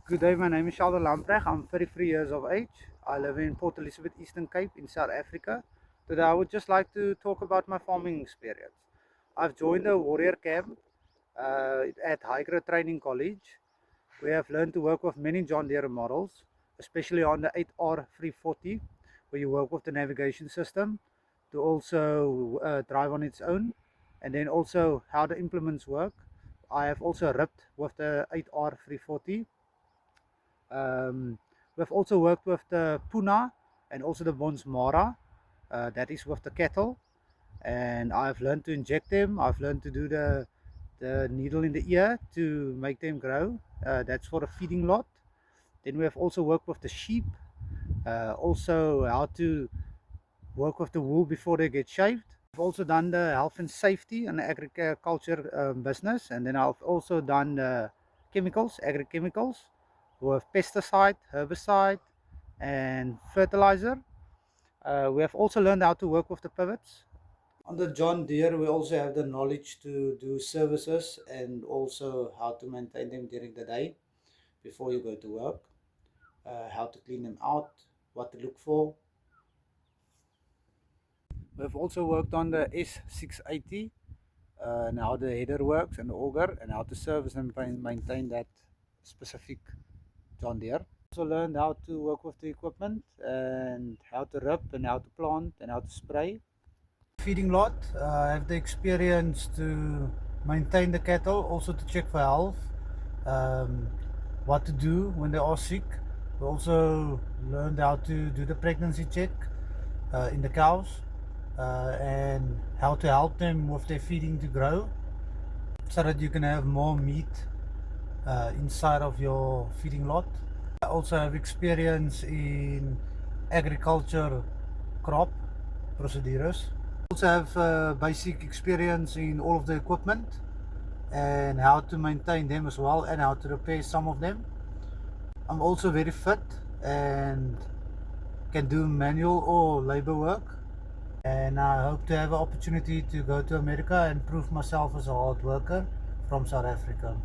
Good day, my name is Sheldon Lamprecht. I'm 33 years of age. I live in Port Elizabeth, Eastern Cape in South Africa. Today I would just like to talk about my farming experience. I've joined a warrior camp at Highgrade Training College. We have learned to work with many John Deere models, especially on the 8R340, where you work with the navigation system to also drive on its own, and then also how the implements work. I have also ripped with the 8R340. We've also worked with the Puna and also the Bonsmara, that is with the cattle, and I've learned to inject them. I've learned to do the needle in the ear to make them grow. That's for the feeding lot. Then we have also worked with the sheep, also how to work with the wool before they get shaved. I've also done the health and safety and agriculture business, and then I've also done the chemicals, agrochemicals, with pesticide, herbicide, and fertilizer. We have also learned how to work with the pivots. On the John Deere, we also have the knowledge to do services and also how to maintain them during the day before you go to work, how to clean them out, what to look for. We've also worked on the S680 and how the header works and the auger and how to service and maintain that specific John Deere. Also learned how to work with the equipment and how to rip and how to plant and how to spray. Feeding lot, I have the experience to maintain the cattle, also to check for health, what to do when they are sick. We also learned how to do the pregnancy check in the cows, and how to help them with their feeding to grow so that you can have more meat inside of your feeding lot. I also have experience in agriculture crop procedures. I also have basic experience in all of the equipment and how to maintain them as well and how to repair some of them. I'm also very fit and can do manual or labor work, and I hope to have an opportunity to go to America and prove myself as a hard worker from South Africa.